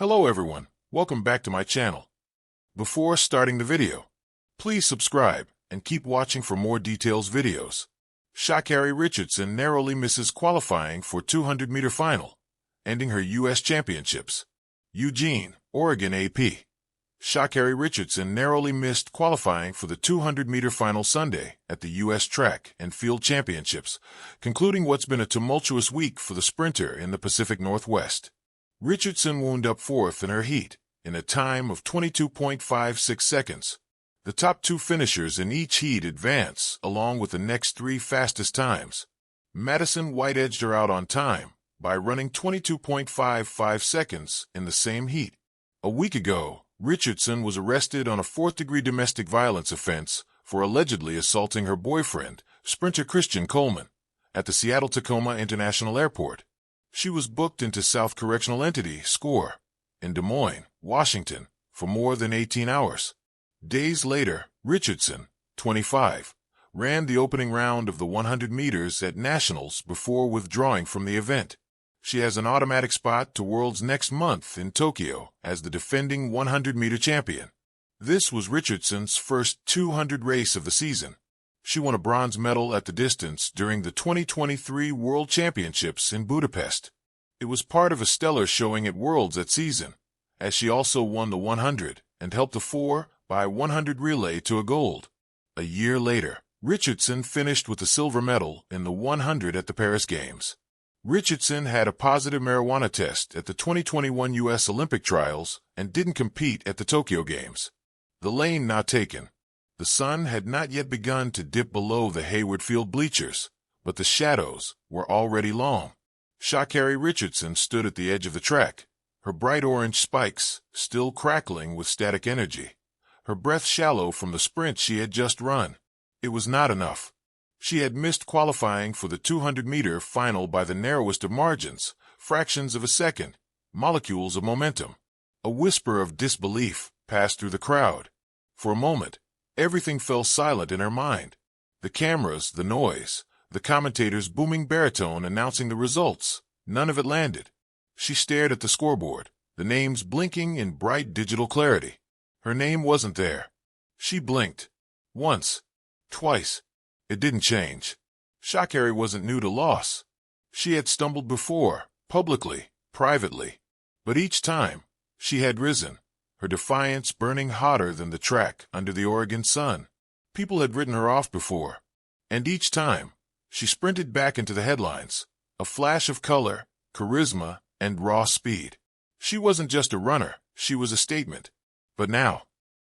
Hello everyone, welcome back to my channel. Before starting the video, please subscribe and keep watching for more details videos. Sha'Carri Richardson narrowly misses qualifying for 200-meter final, ending her U.S. Championships. Eugene, Oregon AP. Sha'Carri Richardson narrowly missed qualifying for the 200-meter final Sunday at the U.S. Track and Field Championships, concluding what's been a tumultuous week for the sprinter in the Pacific Northwest. Richardson wound up fourth in her heat, in a time of 22.56 seconds. The top two finishers in each heat advance, along with the next three fastest times. Madison White edged her out on time by running 22.55 seconds in the same heat. A week ago, Richardson was arrested on a fourth-degree domestic violence offense for allegedly assaulting her boyfriend, sprinter Christian Coleman, at the Seattle-Tacoma International Airport. She was booked into South Correctional Entity, SCORE, in Des Moines, Washington, for more than 18 hours. Days later, Richardson, 25, ran the opening round of the 100 meters at Nationals before withdrawing from the event. She has an automatic spot to Worlds next month in Tokyo as the defending 100-meter champion. This was Richardson's first 200 race of the season. She won a bronze medal at the distance during the 2023 World Championships in Budapest. It was part of a stellar showing at Worlds that season, as she also won the 100 and helped the 4x100 relay to a gold. A year later, Richardson finished with a silver medal in the 100 at the Paris Games. Richardson had a positive marijuana test at the 2021 U.S. Olympic trials and didn't compete at the Tokyo Games. The lane not taken. The sun had not yet begun to dip below the Hayward Field bleachers, but the shadows were already long. Sha'Carri Richardson stood at the edge of the track, her bright orange spikes still crackling with static energy, her breath shallow from the sprint she had just run. It was not enough. She had missed qualifying for the 200-meter final by the narrowest of margins, fractions of a second, molecules of momentum. A whisper of disbelief passed through the crowd. For a moment, everything fell silent in her mind. The cameras, the noise, the commentators' booming baritone announcing the results. None of it landed. She stared at the scoreboard, the names blinking in bright digital clarity. Her name wasn't there. She blinked. Once. Twice. It didn't change. Sha'Carri wasn't new to loss. She had stumbled before, publicly, privately. But each time, she had risen, her defiance burning hotter than the track under the Oregon sun. People had written her off before. And each time, she sprinted back into the headlines, a flash of color, charisma, and raw speed. She wasn't just a runner, she was a statement. But now,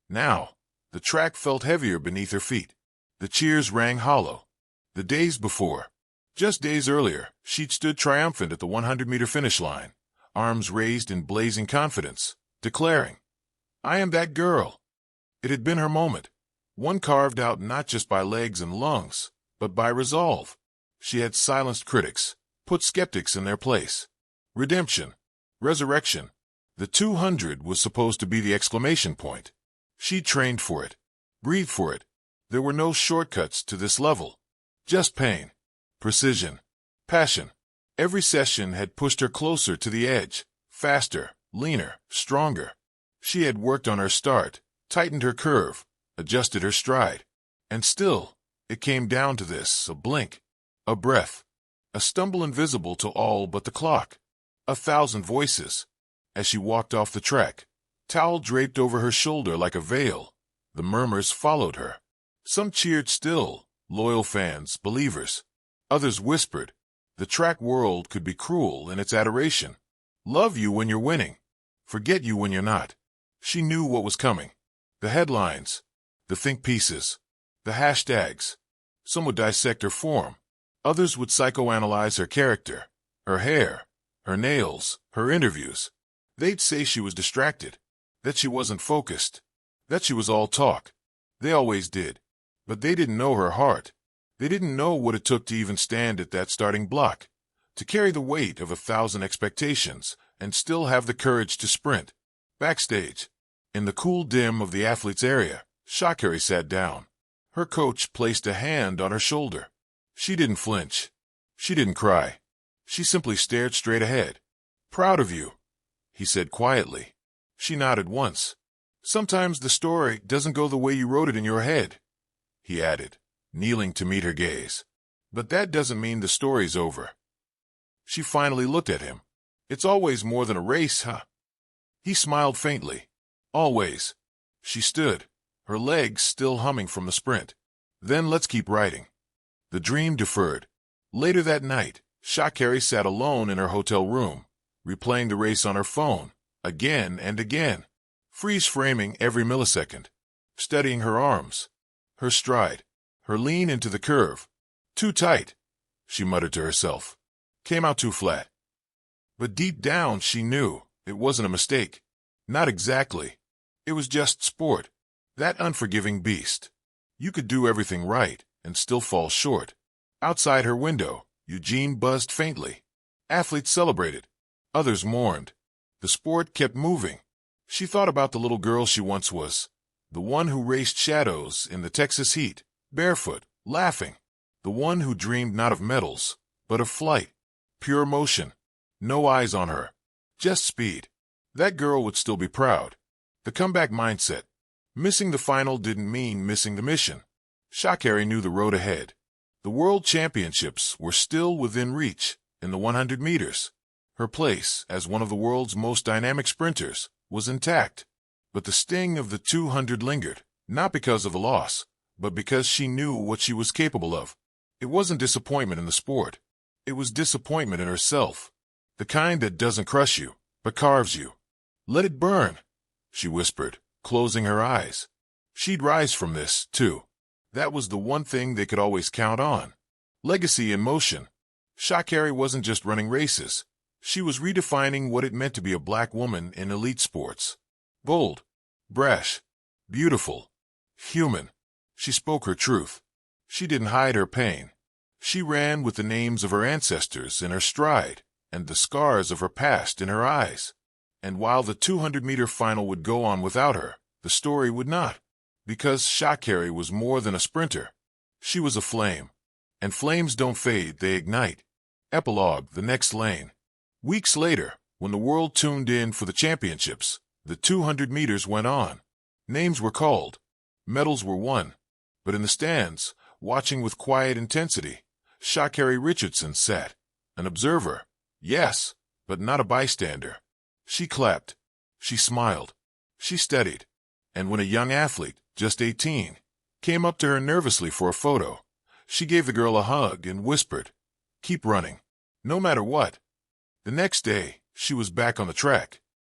the track felt heavier beneath her feet. The cheers rang hollow. The days before, just days earlier, she'd stood triumphant at the 100-meter finish line, arms raised in blazing confidence, declaring, "I am that girl." It had been her moment, one carved out not just by legs and lungs, but by resolve. She had silenced critics, put skeptics in their place. Redemption, resurrection. The 200 was supposed to be the exclamation point. She trained for it, breathed for it. There were no shortcuts to this level. Just pain, precision, passion. Every session had pushed her closer to the edge, faster, leaner, stronger. She had worked on her start, tightened her curve, adjusted her stride. And still, it came down to this, a blink, a breath, a stumble invisible to all but the clock. 1,000 voices. As she walked off the track, towel draped over her shoulder like a veil, the murmurs followed her. Some cheered still, loyal fans, believers. Others whispered, the track world could be cruel in its adoration. Love you when you're winning. Forget you when you're not. She knew what was coming. The headlines, the think pieces, the hashtags. Some would dissect her form. Others would psychoanalyze her character, her hair, her nails, her interviews. They'd say she was distracted, that she wasn't focused, that she was all talk. They always did. But they didn't know her heart. They didn't know what it took to even stand at that starting block, to carry the weight of 1,000 expectations and still have the courage to sprint. Backstage, in the cool dim of the athlete's area, Sha'Carri sat down. Her coach placed a hand on her shoulder. She didn't flinch. She didn't cry. She simply stared straight ahead. Proud of you. he said quietly. She nodded once. Sometimes the story doesn't go the way you wrote it in your head, he added, kneeling to meet her gaze. But that doesn't mean the story's over. She finally looked at him. It's always more than a race, huh? He smiled faintly. Always. She stood, her legs still humming from the sprint. Then let's keep riding. The dream deferred. Later that night, Sha'Carri sat alone in her hotel room, replaying the race on her phone, again and again, freeze-framing every millisecond, studying her arms, her stride, her lean into the curve. Too tight, she muttered to herself. Came out too flat. But deep down she knew it wasn't a mistake. Not exactly. It was just sport. That unforgiving beast. You could do everything right and still fall short. Outside her window, Eugene buzzed faintly. Athletes celebrated. Others mourned. The sport kept moving. She thought about the little girl she once was, the one who raced shadows in the Texas heat, barefoot, laughing, the one who dreamed not of medals, but of flight, pure motion, no eyes on her, just speed. That girl would still be proud. The comeback mindset. Missing the final didn't mean missing the mission. Sha'Carri knew the road ahead. The World Championships were still within reach in the 100 meters. Her place as one of the world's most dynamic sprinters was intact. But the sting of the 200 lingered, not because of the loss, but because she knew what she was capable of. It wasn't disappointment in the sport. It was disappointment in herself. The kind that doesn't crush you, but carves you. Let it burn, she whispered, closing her eyes. She'd rise from this, too. That was the one thing they could always count on. Legacy in motion. Sha'Carri wasn't just running races. She was redefining what it meant to be a black woman in elite sports. Bold, brash, beautiful, human. She spoke her truth. She didn't hide her pain. She ran with the names of her ancestors in her stride and the scars of her past in her eyes. And while the 200-meter final would go on without her, the story would not. Because Sha'Carri was more than a sprinter. She was a flame. And flames don't fade, they ignite. Epilogue, the next lane. Weeks later, when the world tuned in for the championships, the 200 meters went on. Names were called. Medals were won. But in the stands, watching with quiet intensity, Sha'Carri Richardson sat. An observer. Yes, but not a bystander. She clapped. She smiled. She studied. And when a young athlete, just 18, came up to her nervously for a photo, she gave the girl a hug and whispered, "Keep running, no matter what." The next day, she was back on the track,